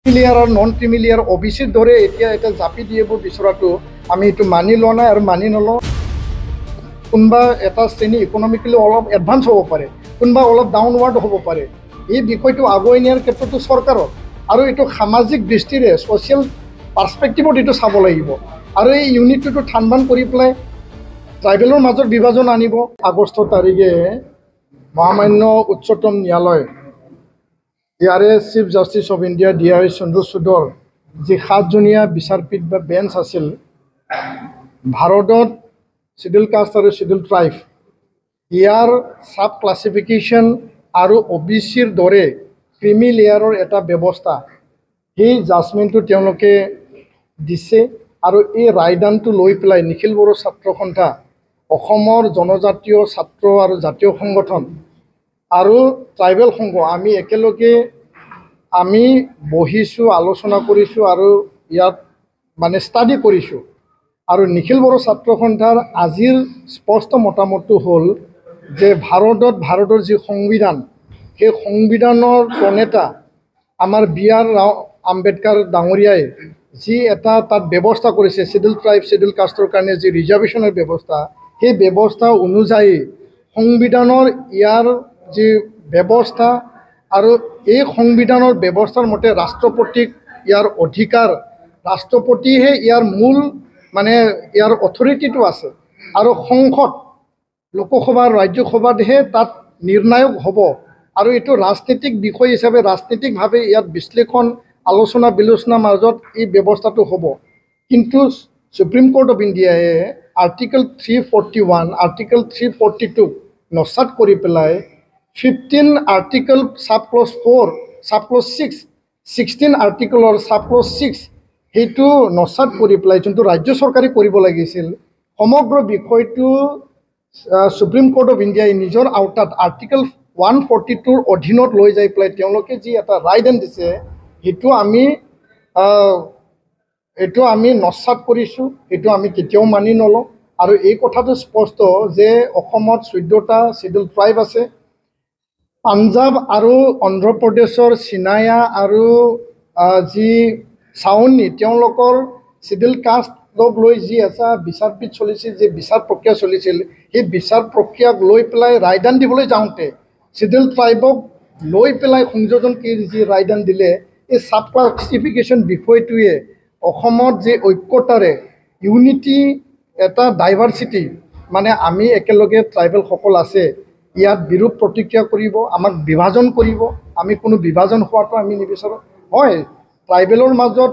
ক্ৰিমিলিয়াৰ আৰু নন ক্ৰিমিলিয়াৰ অবিচিৰ দৰে এতিয়া এটা জাপি দিব বিচৰাটো আমি এইটো মানি লোৱা নাই আৰু মানি নলওঁ। কোনোবা এটা শ্ৰেণী ইকনমিকেলি অলপ এডভান্স হ'ব পাৰে, কোনোবা অলপ ডাউনৱাৰ্ড হ'ব পাৰে। এই বিষয়টো আগুৱাই নিয়াৰ ক্ষেত্ৰতো চৰকাৰৰ আৰু এইটো সামাজিক দৃষ্টিৰে ছ'চিয়েল পাৰ্চপেক্টিভত এইটো চাব লাগিব আৰু এই ইউনিটটো ঠান কৰি পেলাই ট্ৰাইবেলৰ মাজত বিভাজন আনিব। আগষ্টৰ তাৰিখে মহামান্য উচ্চতম ন্যায়ালয় ইয়াৰে chief justice of India DI চন্দ্ৰচূড়ৰ যি 7জনীয়া বিচাৰপীঠ বা বেঞ্চ আছিল, ভাৰতত শিডিউল কাষ্ট আৰু শিডিউল ট্ৰাইব ইয়াৰ চাব ক্লাছিফিকেশ্যন আৰু OBCৰ দৰে ক্ৰিমি লেয়াৰৰ এটা ব্যৱস্থা, সেই জাজমেণ্টটো তেওঁলোকে দিছে আৰু এই ৰায়দানটো লৈ পেলাই নিখিল বড়ো ছাত্ৰ সন্থা, অসমৰ জনজাতীয় ছাত্ৰ আৰু জাতীয় সংগঠন আৰু ট্ৰাইবেল সংঘ আমি একেলগে আমি বহিছোঁ, আলোচনা কৰিছোঁ আৰু ইয়াত মানে ষ্টাডি কৰিছোঁ। আৰু নিখিল বড়ো ছাত্ৰ সন্থাৰ আজিৰ স্পষ্ট মতামতটো হ'ল যে ভাৰতৰ যি সংবিধান, সেই সংবিধানৰ প্ৰণেতা আমাৰ BR আম্বেদকাৰ ডাঙৰীয়াই যি এটা তাত ব্যৱস্থা কৰিছে শিডিউল ট্ৰাইব শিডিউল কাষ্টৰ কাৰণে যি ৰিজাৰ্ভেশ্যনৰ ব্যৱস্থা, সেই ব্যৱস্থা অনুযায়ী সংবিধানৰ ইয়াৰ যি ব্যৱস্থা আৰু এই সংবিধানৰ ব্যৱস্থাৰ মতে ৰাষ্ট্ৰপতিক ইয়াৰ অধিকাৰ, ৰাষ্ট্ৰপতিহে ইয়াৰ মূল মানে ইয়াৰ অথৰিটিটো আছে আৰু সংসদ লোকসভা ৰাজ্যসভাতহে তাত নিৰ্ণায়ক হ'ব আৰু এইটো ৰাজনীতিক বিষয় হিচাপে ৰাজনীতিকভাৱে ইয়াত বিশ্লেষণ আলোচনা বিলোচনাৰ মাজত এই ব্যৱস্থাটো হ'ব। কিন্তু সুপ্ৰিম কোৰ্ট অফ ইণ্ডিয়াই আৰ্টিকল 341 আৰ্টিকল 342 নচাত কৰি পেলাই 15 আৰ্টিকল চাব ক্লজ 4 চাব ক্লজ 6 16 আৰ্টিকলৰ চাব ক্লজ 6 সেইটো নচাত কৰি পেলাই যোনটো ৰাজ্য চৰকাৰে কৰিব লাগিছিল, সমগ্ৰ বিষয়টো সুপ্ৰিম কোৰ্ট অফ ইণ্ডিয়াই নিজৰ আওতাত আৰ্টিকল 142ৰ অধীনত লৈ যাই পেলাই তেওঁলোকে যি এটা ৰায়দান দিছে, এইটো আমি নচাত কৰিছোঁ, এইটো আমি কেতিয়াও মানি নলওঁ। আৰু এই কথাটো স্পষ্ট যে অসমত 14টা শিডিউল ট্ৰাইব আছে, পাঞ্জাৱ আৰু অন্ধ্ৰপ্ৰদেশৰ চিনায়া আৰু যি চাউনি তেওঁলোকৰ শিডিউল কাষ্টক লৈ যি এটা বিচাৰপীঠ চলিছিল, যি বিচাৰ প্ৰক্ৰিয়া চলিছিল, সেই বিচাৰ প্ৰক্ৰিয়াক লৈ পেলাই ৰায়দান দিবলৈ যাওঁতে শিডিউল ট্ৰাইবক লৈ পেলাই সংযোজন কৰি যি ৰায়দান দিলে, এই চাব ক্লাছিফিকেশ্যন বিষয়টোৱে অসমত যে ঐক্যতাৰে ইউনিটি এটা ডাইভাৰ্চিটি মানে আমি একেলগে ট্ৰাইবেলসকল আছে ইয়াত বিৰূপ প্ৰতিক্ৰিয়া কৰিব, আমাক বিভাজন কৰিব। আমি কোনো বিভাজন হোৱাটো আমি নিবিচাৰোঁ। হয়, ট্ৰাইবেলৰ মাজত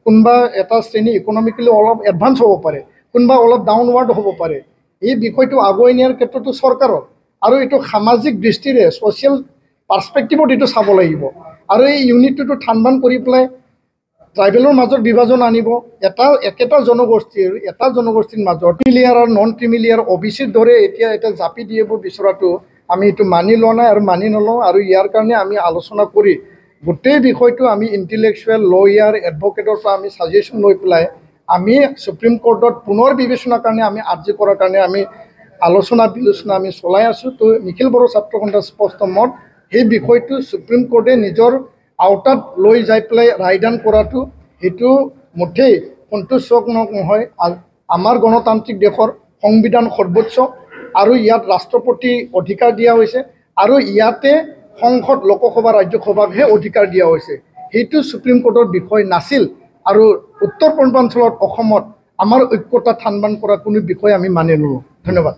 কোনোবা এটা শ্ৰেণী ইকনমিকেলি অলপ এডভান্স হ'ব পাৰে, কোনোবা অলপ ডাউনৱাৰ্ড হ'ব পাৰে। এই বিষয়টো আগুৱাই নিয়াৰ ক্ষেত্ৰতো চৰকাৰৰ আৰু এইটো সামাজিক দৃষ্টিৰে ছ'চিয়েল পাৰ্চপেক্টিভত এইটো চাব লাগিব আৰু এই ইউনিটটো ঠান কৰি পেলাই ট্ৰাইবেলৰ মাজত বিভাজন আনিব। একেটা জনগোষ্ঠীৰ মাজত ক্ৰিমিলিয়াৰ আৰু নন ক্ৰিমিলিয়াৰ OBCৰ দৰে এতিয়া এটা জাপি দিব বিচৰাটো আমি এইটো মানি লোৱা নাই আৰু মানি নলওঁ। আৰু ইয়াৰ কাৰণে আমি আলোচনা কৰি গোটেই বিষয়টো আমি ইণ্টেলেকচুৱেল লয়াৰ এডভকেটৰ পৰা আমি ছাজেশ্যন লৈ পেলাই আমি সুপ্ৰিম কোৰ্টত পুনৰ বিবেচনাৰ কাৰণে আমি আৰ্জি কৰাৰ কাৰণে আমি আলোচনা বিলোচনা আমি চলাই আছোঁ। তো নিখিল বড়ো ছাত্ৰ সন্থাৰ স্পষ্ট মত, সেই বিষয়টো সুপ্ৰিম কোৰ্টে নিজৰ আওতাত লৈ যাই পেলাই ৰায়দান কৰাটো সেইটো মুঠেই সন্তোষজনক নহয়। আমাৰ গণতান্ত্ৰিক দেশৰ সংবিধান সৰ্বোচ্চ আৰু ইয়াত ৰাষ্ট্ৰপতি অধিকাৰ দিয়া হৈছে আৰু ইয়াতে সংসদ লোকসভা ৰাজ্যসভাকহে অধিকাৰ দিয়া হৈছে। সেইটো সুপ্ৰিম কোৰ্টৰ বিষয় নাছিল আৰু উত্তৰ পূৰ্বাঞ্চলত অসমত আমাৰ ঐক্যতা ঠান কৰা কোনো বিষয় আমি মানি নলওঁ। ধন্যবাদ।